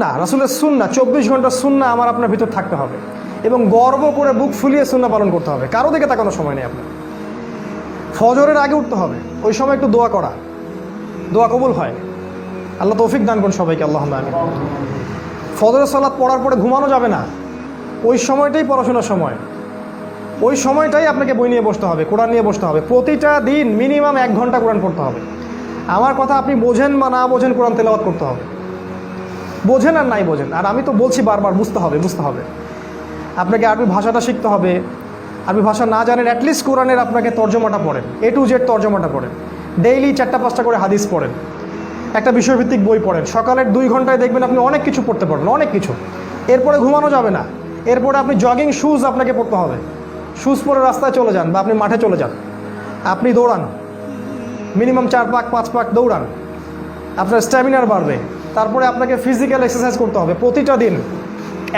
সুন্নাহ, রাসূলের সুন্নাহ, 24 ঘন্টা সুন্নাহ আমার আপনার ভিতর থাকতে হবে এবং গর্ব করে বুক ফুলিয়ে সুন্নাহ পালন করতে হবে। কারো দিকে তাকানোর সময় নেই আপনার। ফজরের আগে উঠতে হবে, ওই সময় একটু দোয়া করা, দোয়া কবুল হয়। আল্লাহ তৌফিক দান করুন সবাইকে, আল্লাহুম্মা আমিন। ফজরের সালাত পড়ার পরে ঘুমানো যাবে না, ওই সময়টাই পড়াশোনার সময়, ওই সময়টাই আপনাকে বই নিয়ে বসতে হবে, কোরআন নিয়ে বসতে হবে। প্রতিটা দিন মিনিমাম 1 ঘন্টা কোরআন পড়তে হবে। আমার কথা আপনি বোঝেন বা না বোঝেন, কোরআন তেলাওয়াত করতে হবে, বোঝেন আর নাই বোঝেন। আর আমি তো বলছি বারবার, বুঝতে হবে, বুঝতে হবে। আপনাকে আরবি ভাষাটা শিখতে হবে। আরবি ভাষা না জানেন, অ্যাটলিস্ট কোরআনের আপনাকে তর্জমাটা পড়েন, A to Z তর্জমাটা পড়েন। ডেইলি 4-5টা করে হাদিস পড়েন, একটা বিষয়ভিত্তিক বই পড়েন। সকালের 2 ঘন্টায় দেখবেন আপনি অনেক কিছু পড়তে পারেন, অনেক কিছু। এরপরে ঘুমানো যাবে না, এরপরে আপনি জগিং শুজ আপনাকে পড়তে হবে। শুজ পরে রাস্তায় চলে যান বা আপনি মাঠে চলে যান, আপনি দৌড়ান, মিনিমাম 4 পাক 5 পাক দৌড়ান, আপনার স্ট্যামিনার বাড়বে। তারপরে আপনাকে ফিজিক্যাল এক্সারসাইজ করতে হবে প্রতিটা দিন,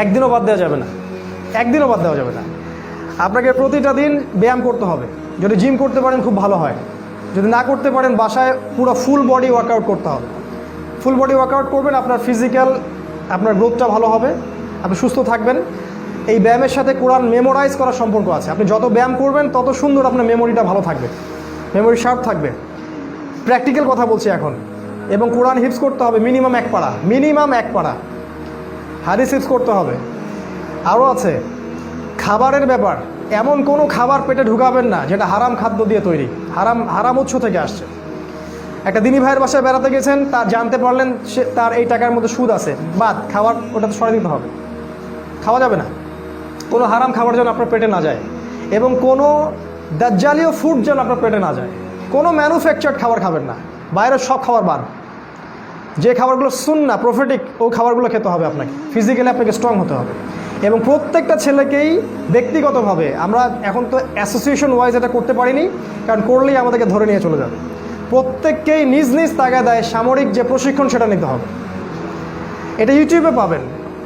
একদিনও বাদ দেওয়া যাবে না, একদিনও বাদ দেওয়া যাবে না। আপনাকে প্রতিটা দিন ব্যায়াম করতে হবে। যদি জিম করতে পারেন খুব ভালো হয়, যদি না করতে পারেন বাসায় পুরো ফুল বডি ওয়ার্কআউট করতে হবে। ফুল বডি ওয়ার্কআউট করবেন, আপনার ফিজিক্যাল, আপনার গ্রোথটা ভালো হবে, আপনি সুস্থ থাকবেন। এই ব্যায়ামের সাথে কোরআন মেমোরাইজ করার সম্পর্ক আছে। আপনি যত ব্যায়াম করবেন তত সুন্দর আপনার মেমোরিটা ভালো থাকবে, মেমোরি শার্প থাকবে। প্র্যাকটিক্যাল কথা বলছি এখন। এবং কোরআন হিফজ করতে হবে মিনিমাম 1 পারা, মিনিমাম 1 পারা। হাদিস হিফজ করতে হবে। আরও আছে খাবারের ব্যাপার, এমন কোনো খাবার পেটে ঢুকাবেন না যেটা হারাম খাদ্য দিয়ে তৈরি, হারাম উৎস থেকে আসছে। একটা দিনী ভাইয়ের বাসায় বেড়াতে গেছেন, তার জানতে পারলেন সে তার এই টাকার মধ্যে সুদ আছে, বাদ, খাবার ওটা তো সরে দিতে হবে, খাওয়া যাবে না। কোনো হারাম খাবার যেন আপনার পেটে না যায়, এবং কোনো দাজ্জালীয় ফুড যেন আপনার পেটে না যায়। কোনো ম্যানুফ্যাকচার্ড খাবার খাবেন না, বাইরের সব খাবার বাদ। যে খাবারগুলো সুন্নাহ, প্রফেটিক, ওই খাবারগুলো খেতে হবে আপনাকে। ফিজিক্যালি আপনাকে স্ট্রং হতে হবে। এবং প্রত্যেকটা ছেলেকেই ব্যক্তিগতভাবে, আমরা এখন তো অ্যাসোসিয়েশন ওয়াইজ এটা করতে পারিনি, কারণ করলেই আমাদেরকে ধরে নিয়ে চলে যাবে। প্রত্যেককেই নিজ নিজ তাগাদায় সামরিক যে প্রশিক্ষণ সেটা নিতে হবে। এটা ইউটিউবে পাবেন,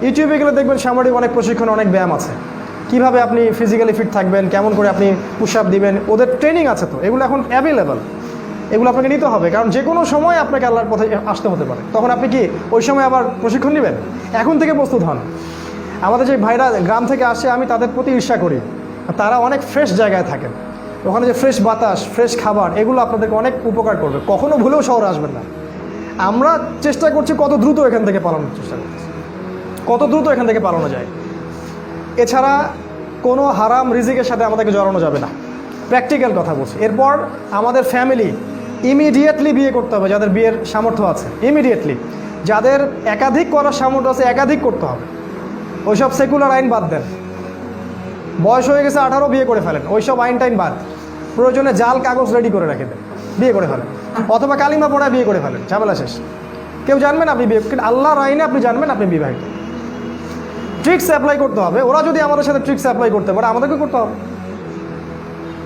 ইউটিউবে গেলে দেখবেন সামরিক অনেক প্রশিক্ষণ, অনেক ব্যায়াম আছে। কিভাবে আপনি ফিজিক্যালি ফিট থাকবেন, কেমন করে আপনি পুশ আপ দিবেন, ওদের ট্রেনিং আছে। তো এগুলো এখন অ্যাভেলেবল, এগুলো আপনাকে নিতে হবে, কারণ যে কোনো সময় আপনাকে আল্লাহর পথে আসতে হতে পারে। তখন আপনি কি ওই সময় আবার প্রশিক্ষণ নেবেন? এখন থেকে প্রস্তুত হন। আমাদের যে ভাইরা গ্রাম থেকে আসে, আমি তাদের প্রতি ঈর্ষা করি। তারা অনেক ফ্রেশ জায়গায় থাকেন, ওখানে যে ফ্রেশ বাতাস, ফ্রেশ খাবার, এগুলো আপনাদেরকে অনেক উপকার করবে। কখনো ভুলেও শহরে আসবেন না। আমরা চেষ্টা করছি কত দ্রুত এখান থেকে পালানোর চেষ্টা করছি, কত দ্রুত এখান থেকে পালানো যায়। এছাড়া কোনো হারাম রিজিকের সাথে আমাদেরকে জড়ানো যাবে না, প্র্যাকটিক্যাল কথা বলছি। এরপর আমাদের ফ্যামিলি ইমিডিয়েটলি বিয়ে করতে হবে, যাদের বিয়ের সামর্থ্য আছে ইমিডিয়েটলি। যাদের একাধিক করার সামর্থ্য আছে একাধিক করতে হবে। ওইসব সেকুলার আইন বাদ দেন, বয়স হয়ে গেছে 18, বিয়ে করে ফেলেন, ওইসব আইন টাইন বাদ। প্রয়োজনে জাল কাগজ রেডি করে রেখে দেন, বিয়ে করে ফেলেন, অথবা কালিমা পড়ায় বিয়ে করে ফেলেন, ঝামেলা শেষ। কেউ জানবেন আপনি বিয়ে, কিন্তু আল্লাহর আইনে আপনি জানবেন আপনি বিবাহিত। ট্রিক্স অ্যাপ্লাই করতে হবে। ওরা যদি আমাদের সাথে ট্রিক্স অ্যাপ্লাই করতে পারে, আমাদেরকে করতে হবে।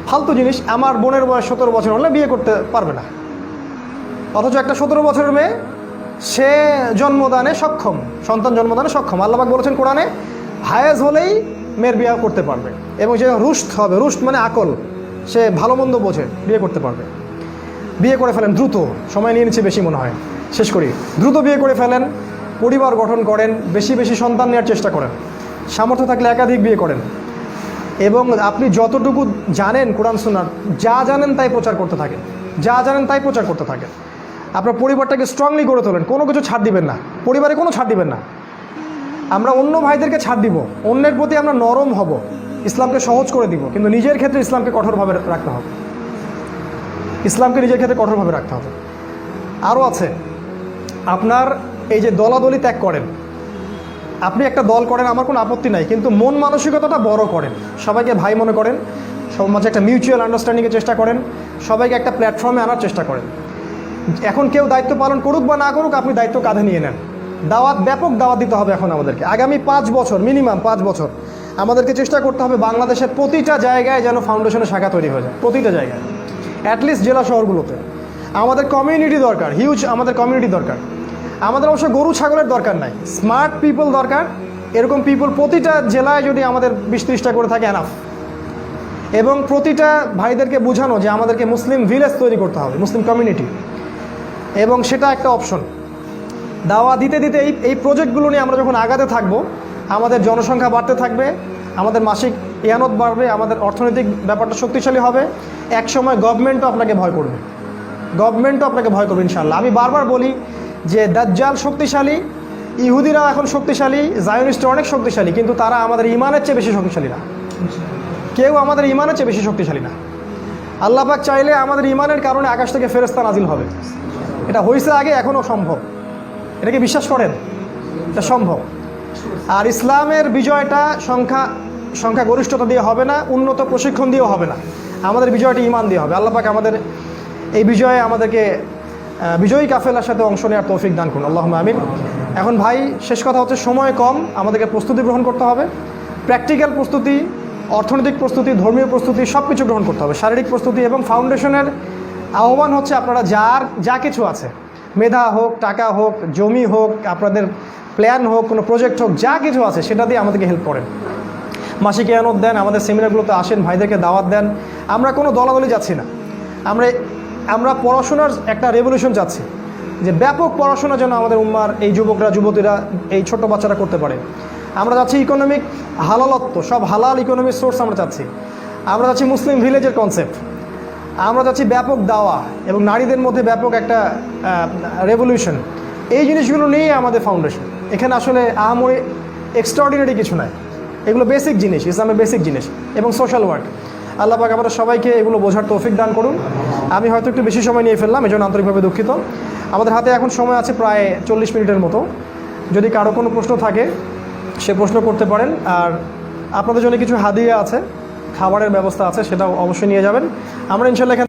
ফালতু জিনিস। আমার বোনের বয়স 17 বছর হলে বিয়ে করতে পারবে না, অথচ একটা 17 বছরের মেয়ে, সে জন্মদানে সক্ষম, সন্তান জন্মদানে সক্ষম। আল্লাহ পাক বলেছেন কোরআনে, হায়েজ হলেই মেয়ের বিয়ে করতে পারবে, এবং সে রুষ্ট হবে। রুষ্ট মানে আকল, সে ভালো মন্দ বোঝে, বিয়ে করতে পারবে। বিয়ে করে ফেলেন দ্রুত, সময় নিয়ে নিচ্ছে বেশি মনে হয়, শেষ করি। দ্রুত বিয়ে করে ফেলেন, পরিবার গঠন করেন, বেশি বেশি সন্তান নেওয়ার চেষ্টা করেন, সামর্থ্য থাকলে একাধিক বিয়ে করেন। এবং আপনি যতটুকু জানেন কোরআন সুন্নাহ, যা জানেন তাই প্রচার করতে থাকেন, যা জানেন তাই প্রচার করতে থাকেন। আপনার পরিবারটাকে স্ট্রংলি গড়ে তোলেন, কোনো কিছু ছাড় দিবেন না, পরিবারে কোনো ছাড় দিবেন না। আমরা অন্য ভাইদেরকে ছাড় দিব, অন্যের প্রতি আমরা নরম হব, ইসলামকে সহজ করে দিব, কিন্তু নিজের ক্ষেত্রে ইসলামকে কঠোরভাবে রাখতে হবে, ইসলামকে নিজের ক্ষেত্রে কঠোরভাবে রাখতে হবে। আরও আছে আপনার এই যে দলাদলি ত্যাগ করেন, আপনি একটা দল করেন, আমার কোনো আপত্তি নাই, কিন্তু মন মানসিকতাটা বড় করেন, সবাইকে ভাই মনে করেন, সবার মাঝে একটা মিউচুয়াল আন্ডারস্ট্যান্ডিংয়ের চেষ্টা করেন, সবাইকে একটা প্ল্যাটফর্মে আনার চেষ্টা করেন। এখন কেউ দায়িত্ব পালন করুক বা না করুক, আপনি দায়িত্ব কাঁধে নিয়ে নেন। দাওয়াত, ব্যাপক দাওয়াত দিতে হবে এখন আমাদেরকে। আগামী 5 বছর, মিনিমাম 5 বছর আমাদেরকে চেষ্টা করতে হবে বাংলাদেশের প্রতিটা জায়গায় যেন ফাউন্ডেশনের শাখা তৈরি হয়ে যায়, প্রতিটা জায়গায়, অ্যাটলিস্ট জেলা শহরগুলোতে। আমাদের কমিউনিটি দরকার, হিউজ আমাদের কমিউনিটি দরকার। আমাদের অবশ্য গরু ছাগলের দরকার নাই, স্মার্ট পিপল দরকার। এরকম পিপল প্রতিটা জেলায় যদি আমাদের 20-30টা করে থাকে এনাফ। এবং প্রতিটা ভাইদেরকে বোঝানো যে আমাদেরকে মুসলিম ভিলেজ তৈরি করতে হবে, মুসলিম কমিউনিটি, এবং সেটা একটা অপশন। দাওয়া দিতে দিতে এই প্রজেক্টগুলো নিয়ে আমরা যখন আগাতে থাকবো, আমাদের জনসংখ্যা বাড়তে থাকবে, আমাদের মাসিক ইয়ানত বাড়বে, আমাদের অর্থনৈতিক ব্যাপারটা শক্তিশালী হবে, একসময় গভর্নমেন্টও আপনাকে ভয় করবে, ইনশাআল্লাহ। আমি বারবার বলি যে দাজ্জাল শক্তিশালী, ইহুদিরাও এখন শক্তিশালী, জায়নিস্টরা অনেক শক্তিশালী, কিন্তু তারা আমাদের ইমানের চেয়ে বেশি শক্তিশালী না। কেউ আমাদের ইমানের চেয়ে বেশি শক্তিশালী না। আল্লাহ পাক চাইলে আমাদের ইমানের কারণে আকাশ থেকে ফেরেশতা নাজিল হবে। এটা হয়েছে আগে, এখনও সম্ভব। এটাকে বিশ্বাস করেন? এটা সম্ভব। আর ইসলামের বিজয়টা সংখ্যা গরিষ্ঠতা দিয়ে হবে না, উন্নত প্রশিক্ষণ দিয়েও হবে না। আমাদের বিজয়টা ইমান দিয়ে হবে। আল্লাহ পাক আমাদের এই বিজয়ে আমাদেরকে বিজয়ী কাফেলার সাথে অংশ নেওয়ার তৌফিক দান করুন, আল্লাহুম্মা আমিন। এখন ভাই, শেষ কথা হচ্ছে, সময় কম, আমাদেরকে প্রস্তুতি গ্রহণ করতে হবে। প্র্যাকটিক্যাল প্রস্তুতি, অর্থনৈতিক প্রস্তুতি, ধর্মীয় প্রস্তুতি, সব কিছু গ্রহণ করতে হবে, শারীরিক প্রস্তুতি। এবং ফাউন্ডেশনের আহ্বান হচ্ছে, আপনারা যা কিছু আছে, মেধা হোক, টাকা হোক, জমি হোক, আপনাদের প্ল্যান হোক, কোনো প্রজেক্ট হোক, যা কিছু আছে সেটা দিয়ে আমাদেরকে হেল্প করেন। মাসিক ইয়ানত দেন, আমাদের সেমিনারগুলোতে আসেন, ভাইদেরকে দাওয়াত দেন। আমরা কোনো দলাদলি যাচ্ছি না, আমরা পড়াশোনার একটা রেভলিউশন চাচ্ছি, যে ব্যাপক পড়াশোনা যেন আমাদের উম্মার এই যুবকরা, যুবতীরা, এই ছোট বাচ্চারা করতে পারে। আমরা যাচ্ছি ইকোনমিক হালালত্ব, সব হালাল ইকোনমিক সোর্স আমরা চাচ্ছি। আমরা যাচ্ছি মুসলিম ভিলেজের কনসেপ্ট। আমরা যাচ্ছি ব্যাপক দাওয়া এবং নারীদের মধ্যে ব্যাপক একটা রেভলিউশন। এই জিনিসগুলো নিয়েই আমাদের ফাউন্ডেশন। এখানে আসলে আহামরি এক্সট্রাঅর্ডিনারি কিছু নয়, এগুলো বেসিক জিনিস, ইসলামের বেসিক জিনিস এবং সোশ্যাল ওয়ার্ক। আল্লাহ পাক আমাদের সবাইকে এগুলো বোঝার তৌফিক দান করুন। আমি হয়তো একটু বেশি সময় নিয়ে ফেললাম, এজন্য আন্তরিকভাবে দুঃখিত। আমাদের হাতে এখন সময় আছে প্রায় 40 মিনিটের মতো। যদি কারো কোনো প্রশ্ন থাকে সে প্রশ্ন করতে পারেন। আর আপনাদের জন্য কিছু হাদিয়া আছে, খাবারের ব্যবস্থা আছে, সেটাও অবশ্যই নিয়ে যাবেন। আমরা ইনশাআল্লাহ